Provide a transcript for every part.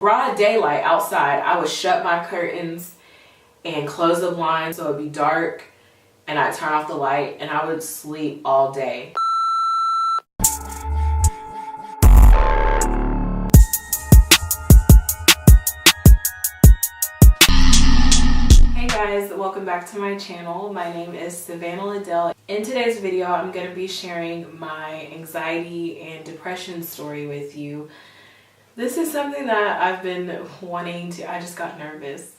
Broad daylight outside, I would shut my curtains and close the blinds so it'd be dark, and I'd turn off the light and I would sleep all day. Hey guys, welcome back to my channel. My name is Savannah Liddell. In today's video, I'm going to be sharing my anxiety and depression story with you. This is something that I've been wanting to, I just got nervous.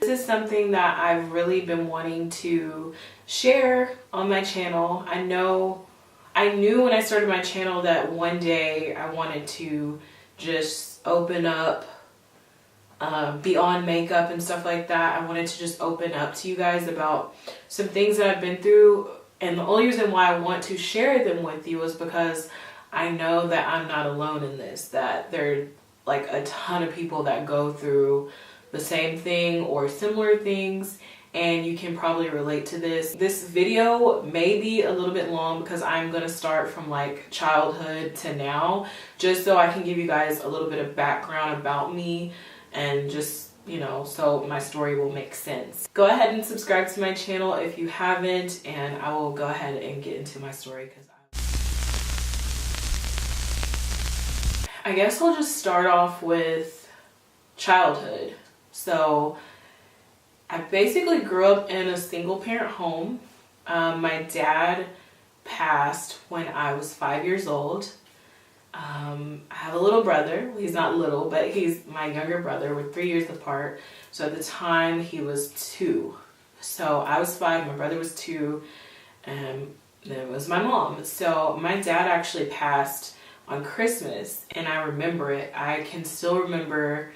This is something that I've really been wanting to share on my channel. I knew when I started my channel that one day I wanted to just open up beyond makeup and stuff like that. I wanted to just open up to you guys about some things that I've been through, and the only reason why I want to share them with you is because I know that I'm not alone in this, that there are like a ton of people that go through the same thing or similar things, and you can probably relate to this. This video may be a little bit long because I'm going to start from like childhood to now, just so I can give you guys a little bit of background about me and just, you know, so my story will make sense. Go ahead and subscribe to my channel if you haven't, and I will go ahead and get into my story because I guess I'll just start off with childhood. So I basically grew up in a single parent home. My dad passed when I was 5 years old. I have a little brother. He's not little, but he's my younger brother. We're 3 years apart. So at the time he was 2. So I was 5, my brother was 2, and then it was my mom. So my dad actually passed on Christmas, and I remember it. I can still remember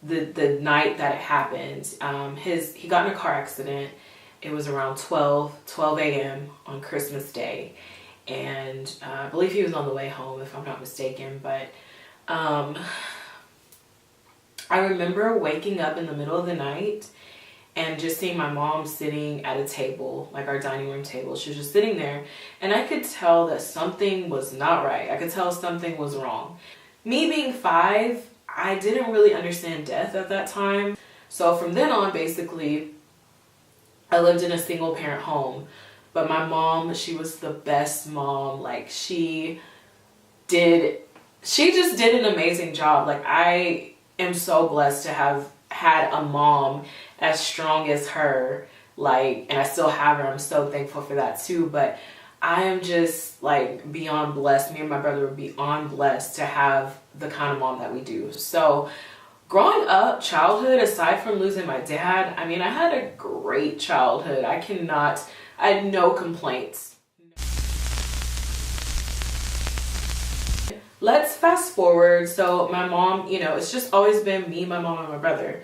the night that it happened. He got in a car accident. It was around 12 a.m. on Christmas Day, and I believe he was on the way home, if I'm not mistaken. But I remember waking up in the middle of the night and just seeing my mom sitting at a table, like our dining room table. She was just sitting there, and I could tell that something was not right. I could tell something was wrong. Me being 5, I didn't really understand death at that time. So from then on, basically, I lived in a single parent home. But my mom, she was the best mom. Like, she just did an amazing job. Like, I am so blessed to have had a mom as strong as her, like, and I still have her. I'm so thankful for that too. But I am just like beyond blessed. Me and my brother were beyond blessed to have the kind of mom that we do. So growing up, childhood, aside from losing my dad, I mean, I had a great childhood. I had no complaints. Let's fast forward. So my mom, you know, it's just always been me, my mom, and my brother.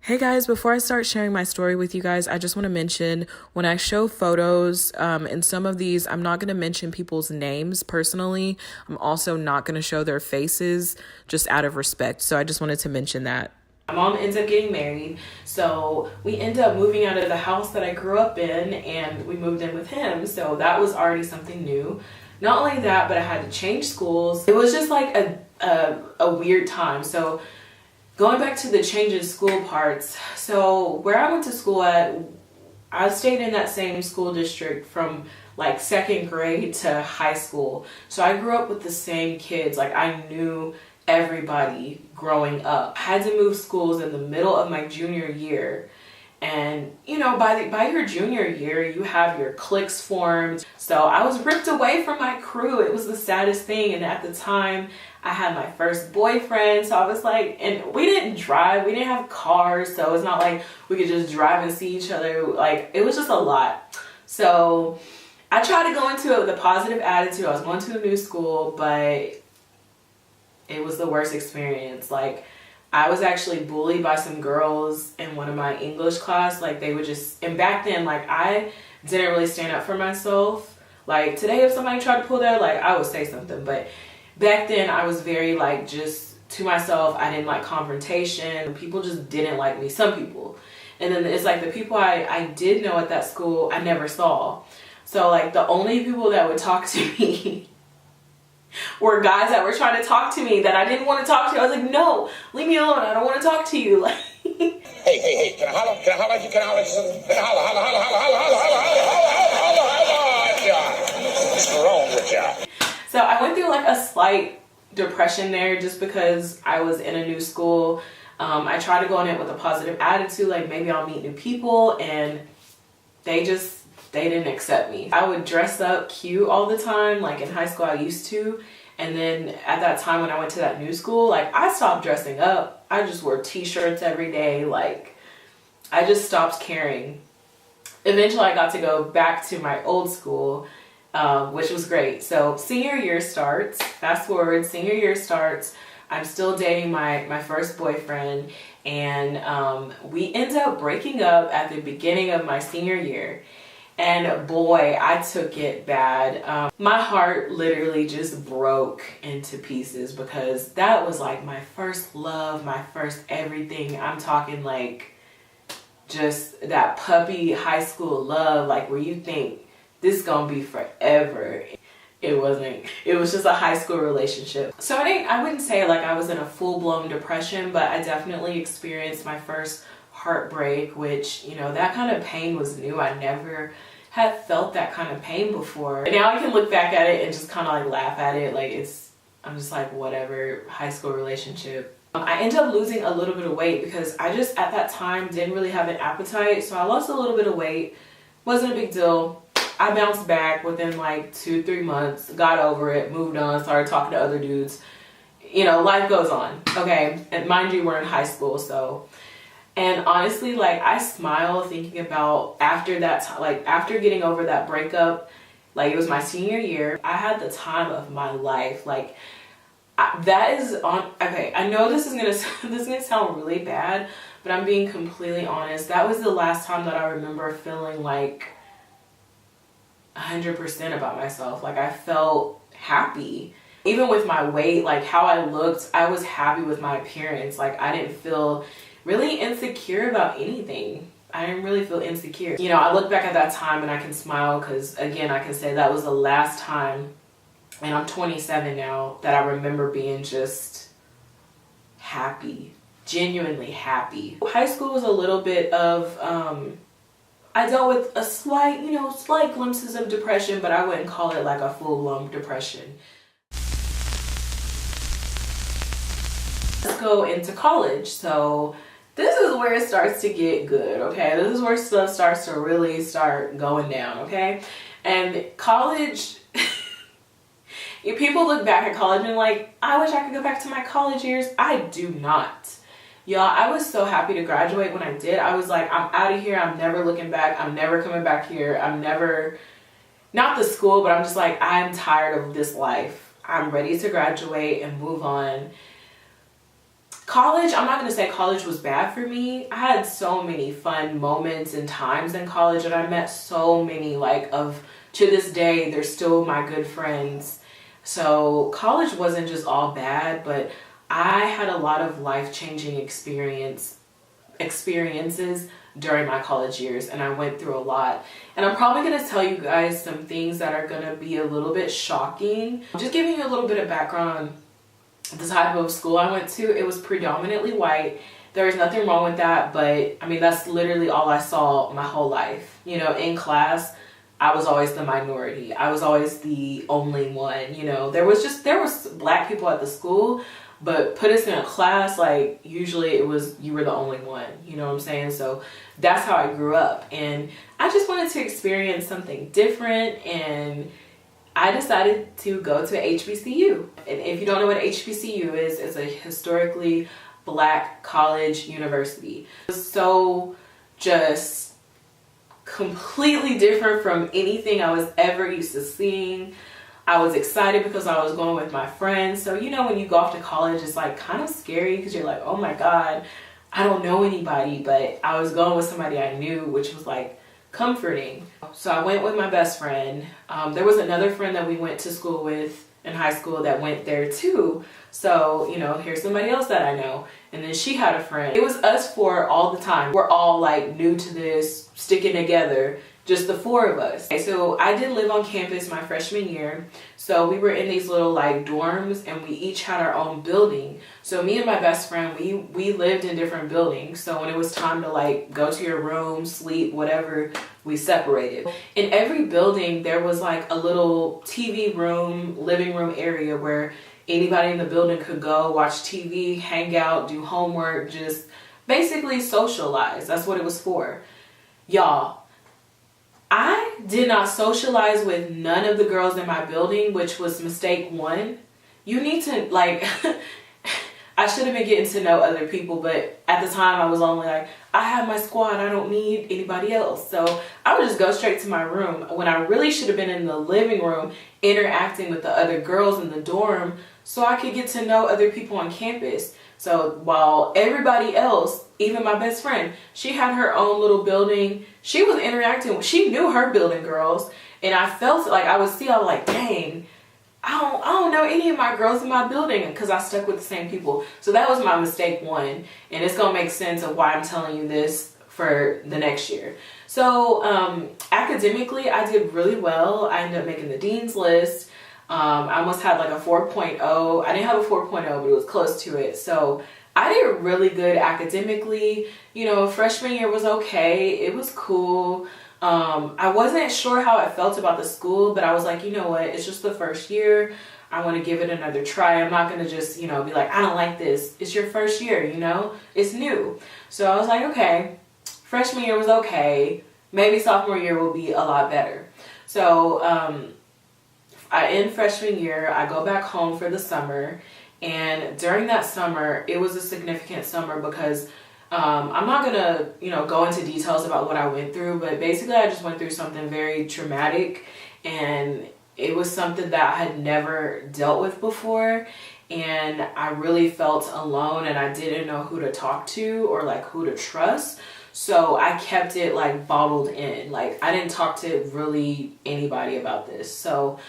Hey guys, before I start sharing my story with you guys, I just want to mention when I show photos, in some of these, I'm not going to mention people's names personally. I'm also not going to show their faces just out of respect. So I just wanted to mention that. My mom ends up getting married, so we end up moving out of the house that I grew up in, and we moved in with him. So that was already something new. Not only that, but I had to change schools. It was just like a weird time. So going back to the change in school parts, so where I went to school at, I stayed in that same school district from like 2nd grade to high school. So I grew up with the same kids. Like, I knew everybody growing up. I had to move schools in the middle of my junior year. And, you know, by your junior year, you have your cliques formed. So I was ripped away from my crew. It was the saddest thing. And at the time, I had my first boyfriend. So I was like, and we didn't drive. We didn't have cars. So it's not like we could just drive and see each other. Like, it was just a lot. So I tried to go into it with a positive attitude. I was going to a new school, but it was the worst experience. Like, I was actually bullied by some girls in one of my English class. Like, they would just, and back then, like, I didn't really stand up for myself. Like, today, if somebody tried to pull that, like, I would say something. But back then, I was very, like, just to myself. I didn't like confrontation. People just didn't like me. Some people. And then it's like the people I did know at that school, I never saw. So, like, the only people that would talk to me were guys that were trying to talk to me that I didn't want to talk to. I was like, no, leave me alone. I don't want to talk to you. Like, hey, can I holler? Can I holler at you? Can I holler at you? Can I holler, holler, holler, holler, holler, holler, holler, holler, holler. What's wrong with ya? So I went through like a slight depression there just because I was in a new school. I tried to go in it with a positive attitude, like maybe I'll meet new people, and they didn't accept me. I would dress up cute all the time, like in high school I used to, and then at that time when I went to that new school, like I stopped dressing up. I just wore t-shirts every day, like I just stopped caring. Eventually I got to go back to my old school, which was great. So senior year starts, fast forward, senior year starts. I'm still dating my first boyfriend, and we end up breaking up at the beginning of my senior year. And boy, I took it bad. My heart literally just broke into pieces because that was like my first love, my first everything. I'm talking like just that puppy high school love, like where you think this is gonna be forever. It wasn't. It was just a high school relationship. So I wouldn't say like I was in a full-blown depression, but I definitely experienced my first heartbreak, which, you know, that kind of pain was new. I never had felt that kind of pain before. And now I can look back at it and just kind of like laugh at it. Like I'm just like, whatever, high school relationship. I ended up losing a little bit of weight because I just at that time didn't really have an appetite. So I lost a little bit of weight. Wasn't a big deal. I bounced back within like 2-3 months, got over it, moved on, started talking to other dudes. You know, life goes on, okay? And mind you, we're in high school, so. And honestly, like I smile thinking about after that, like after getting over that breakup, like it was my senior year, I had the time of my life. Like that is on, okay, I know this is gonna sound really bad, but I'm being completely honest. That was the last time that I remember feeling like 100% about myself. Like I felt happy. Even with my weight, like how I looked, I was happy with my appearance. Like I didn't feel really insecure about anything. I didn't really feel insecure. You know, I look back at that time and I can smile because again, I can say that was the last time, and I'm 27 now, that I remember being just happy, genuinely happy. High school was a little bit of, I dealt with a slight glimpses of depression, but I wouldn't call it like a full-blown depression. Let's go into college. So this is where it starts to get good, okay? This is where stuff starts to really start going down, okay? And college, people look back at college and like, I wish I could go back to my college years. I do not. Y'all, I was so happy to graduate when I did. I was like, I'm out of here. I'm never looking back. I'm never coming back here. I'm never, not the school, but I'm just like, I'm tired of this life. I'm ready to graduate and move on. College, I'm not going to say college was bad for me. I had so many fun moments and times in college, and I met so many, like, to this day, they're still my good friends. So college wasn't just all bad, but I had a lot of life-changing experiences during my college years, and I went through a lot. And I'm probably going to tell you guys some things that are going to be a little bit shocking. Just giving you a little bit of background on the type of school I went to. It was predominantly white. There was nothing wrong with that, but I mean, that's literally all I saw my whole life. You know, in class, I was always the minority. I was always the only one. You know, there was black people at the school, but put us in a class, like usually it was, you were the only one, you know what I'm saying? So that's how I grew up, and I just wanted to experience something different, and I decided to go to HBCU. And if you don't know what HBCU is, it's a historically black college university. It was so just completely different from anything I was ever used to seeing. I was excited because I was going with my friends. So, you know, when you go off to college, it's like kind of scary because you're like, oh my God, I don't know anybody. But I was going with somebody I knew, which was like comforting. So I went with my best friend. There was another friend that we went to school with in high school that went there too. So, you know, here's somebody else that I know. And then she had a friend. It was us four all the time. We're all like new to this, sticking together, just the four of us. Okay, so I did live on campus my freshman year. So we were in these little like dorms, and we each had our own building. So me and my best friend, we lived in different buildings. So when it was time to like go to your room, sleep, whatever, we separated. In every building, there was like a little TV room, living room area where anybody in the building could go watch TV, hang out, do homework, just basically socialize. That's what it was for. Y'all, I did not socialize with none of the girls in my building, which was mistake one. You need to, like, I should have been getting to know other people, but at the time I was only like, I have my squad, I don't need anybody else. So I would just go straight to my room when I really should have been in the living room interacting with the other girls in the dorm so I could get to know other people on campus. So while everybody else, even my best friend, she had her own little building. She was interacting. She knew her building girls. And I felt like I was like, dang, I don't know any of my girls in my building because I stuck with the same people. So that was my mistake one. And it's going to make sense of why I'm telling you this for the next year. So academically, I did really well. I ended up making the dean's list. I almost had like a 4.0. I didn't have a 4.0, but it was close to it. So I did really good academically. You know, freshman year was okay. It was cool. I wasn't sure how I felt about the school, but I was like, you know what? It's just the first year. I want to give it another try. I'm not going to just, you know, be like, I don't like this. It's your first year, you know? It's new. So I was like, okay, freshman year was okay. Maybe sophomore year will be a lot better. So, I end freshman year, I go back home for the summer, and during that summer, it was a significant summer because I'm not gonna, you know, go into details about what I went through, but basically I just went through something very traumatic, and it was something that I had never dealt with before, and I really felt alone, and I didn't know who to talk to or like who to trust. So I kept it like bottled in. Like I didn't talk to really anybody about this. So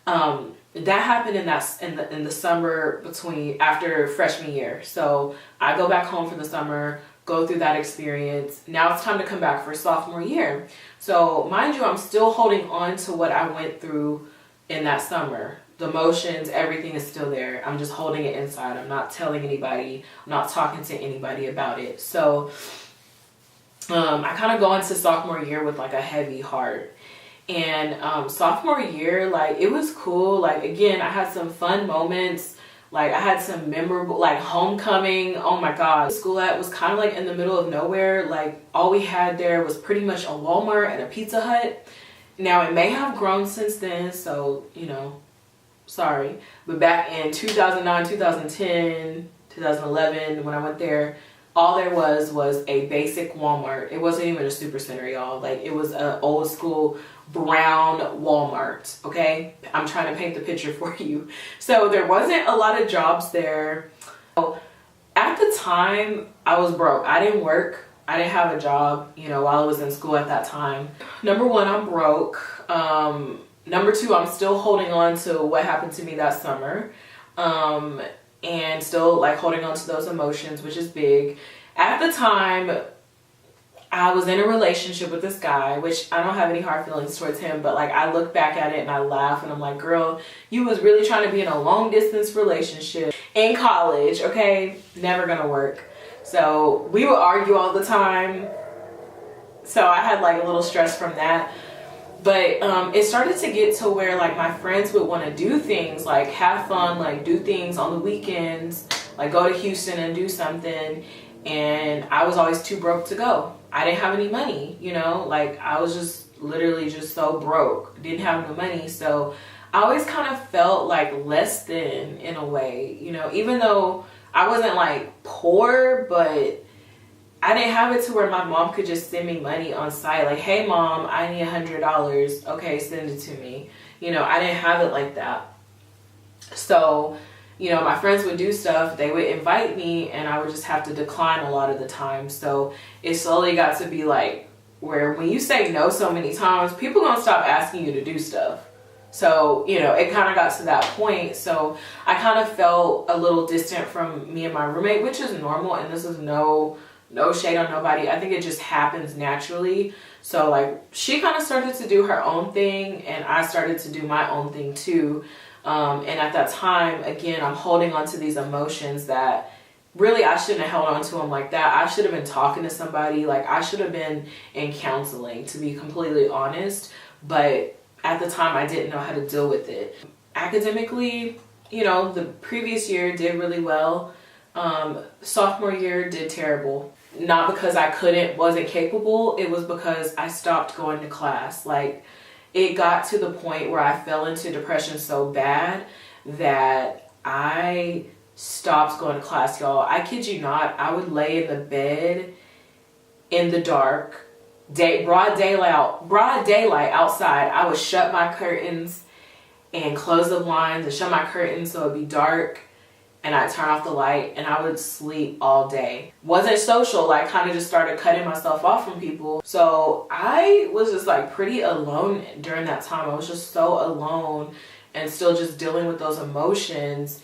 that happened in the summer after freshman year. So I go back home for the summer, go through that experience. Now it's time to come back for sophomore year. So mind you, I'm still holding on to what I went through in that summer. The emotions, everything is still there. I'm just holding it inside. I'm not telling anybody. I'm not talking to anybody about it. So I kind of go into sophomore year with like a heavy heart. And sophomore year, like it was cool. Like again, I had some fun moments. Like I had some memorable, like homecoming. Oh my God. School at was kind of like in the middle of nowhere. Like all we had there was pretty much a Walmart and a Pizza Hut. Now it may have grown since then. So, you know, sorry. But back in 2009, 2010, 2011, when I went there, all there was a basic Walmart. It wasn't even a super center, y'all. Like it was an old school brown Walmart, okay? I'm trying to paint the picture for you. So there wasn't a lot of jobs there. So at the time, I was broke. I didn't work. I didn't have a job, you know, while I was in school at that time. Number one, I'm broke. Number two, I'm still holding on to what happened to me that summer. And still like holding on to those emotions, which is big. At the time, I was in a relationship with this guy, which I don't have any hard feelings towards him, but like I look back at it and I laugh and I'm like, girl, you was really trying to be in a long distance relationship in college, okay? Never gonna work. So we would argue all the time. So I had like a little stress from that. But it started to get to where like my friends would want to do things, like have fun, like do things on the weekends, like go to Houston and do something. And I was always too broke to go. I didn't have any money, you know, like I was just literally just so broke, didn't have no money. So I always kind of felt like less than in a way, you know, even though I wasn't like poor, but I didn't have it to where my mom could just send me money on site. Like, hey mom, I need $100. Okay, send it to me. You know, I didn't have it like that. So, you know, my friends would do stuff. They would invite me and I would just have to decline a lot of the time. So it slowly got to be like where when you say no so many times, people gonna stop asking you to do stuff. So, you know, it kind of got to that point. So I kind of felt a little distant from me and my roommate, which is normal. And this is no No shade on nobody. I think it just happens naturally. So like she kind of started to do her own thing and I started to do my own thing too. And at that time, again, I'm holding on to these emotions that really I shouldn't have held on to them like that. I should have been talking to somebody. Like I should have been in counseling, to be completely honest. But at the time I didn't know how to deal with it. Academically, you know, the previous year did really well. Sophomore year did terrible. Not because I wasn't capable. It was because I stopped going to class. Like it got to the point where I fell into depression so bad that I stopped going to class, y'all. I kid you not. I would lay in the bed in the dark, broad daylight outside. I would shut my curtains and close the blinds and shut my curtains so it'd be dark, and I'd turn off the light and I would sleep all day. Wasn't social, like kind of just started cutting myself off from people. So I was just like pretty alone during that time. I was just so alone and still just dealing with those emotions.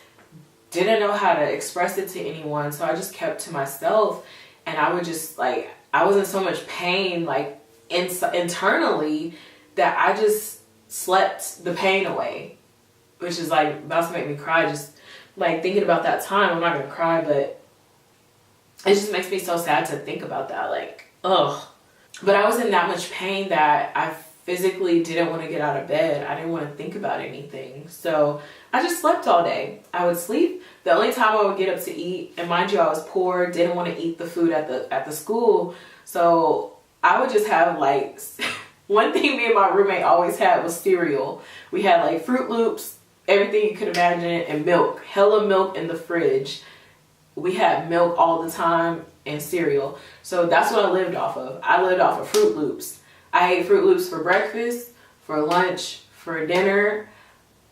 Didn't know how to express it to anyone, so I just kept to myself, and I would just like, I was in so much pain like internally that I just slept the pain away, which is like about to make me cry just like thinking about that time. I'm not gonna cry, but it just makes me so sad to think about that. Like, ugh. But I was in that much pain that I physically didn't want to get out of bed. I didn't want to think about anything. So I just slept all day. I would sleep. The only time I would get up to eat, and mind you, I was poor, didn't want to eat the food at the school. So I would just have like, one thing me and my roommate always had was cereal. We had like Fruit Loops, everything you could imagine, and milk. Hella milk in the fridge. We had milk all the time and cereal. So that's what I lived off of. I lived off of Fruit Loops. I ate Fruit Loops for breakfast, for lunch, for dinner.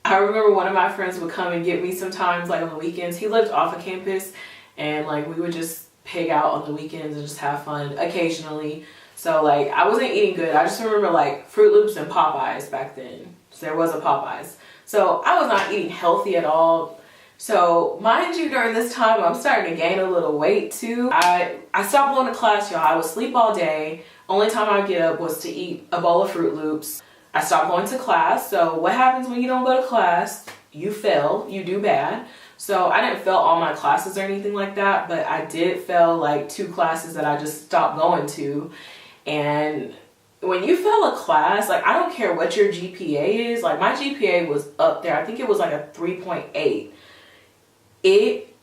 I remember one of my friends would come and get me sometimes, like on the weekends. He lived off of campus, and like we would just pig out on the weekends and just have fun occasionally. So like I wasn't eating good. I just remember like Fruit Loops and Popeyes back then. So there was a Popeyes. So I was not eating healthy at all. So mind you, during this time, I'm starting to gain a little weight too. I stopped going to class, y'all. I would sleep all day. Only time I would get up was to eat a bowl of Fruit Loops. I stopped going to class. So what happens when you don't go to class? You fail, you do bad. So I didn't fail all my classes or anything like that, but I did fail like 2 classes that I just stopped going to. And when you fail a class, like I don't care what your GPA is, like my GPA was up there. I think it was like a 3.8. It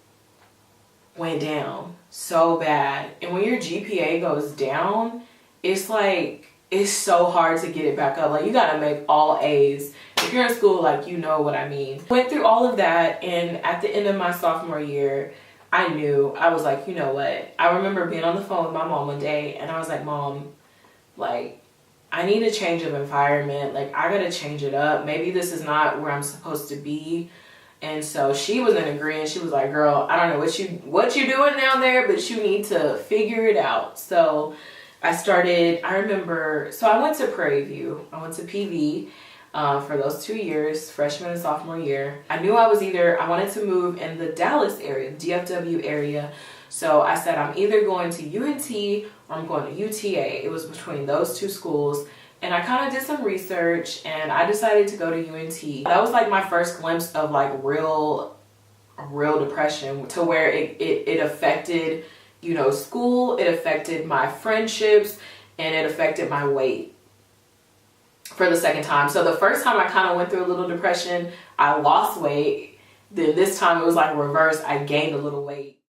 went down so bad. And when your GPA goes down, it's like, it's so hard to get it back up. Like you gotta make all A's. If you're in school, like you know what I mean. Went through all of that, and at the end of my sophomore year, I knew, I was like, you know what? I remember being on the phone with my mom one day, and I was like, Mom, like, I need a change of environment. Like, I gotta change it up. Maybe this is not where I'm supposed to be. And so she was in agreement. She was like, girl, I don't know what you doing down there, but you need to figure it out. So I remember, so I went to Prairie View. I went to PV for those 2 years, freshman and sophomore year. I knew I wanted to move in the Dallas area, DFW area. So I said, I'm either going to UNT or I'm going to UTA. It was between those 2 schools. And I kind of did some research and I decided to go to UNT. That was like my first glimpse of like real depression, to where it affected, you know, school, it affected my friendships, and it affected my weight for the second time. So the first time I kind of went through a little depression, I lost weight. Then this time it was like reverse. I gained a little weight.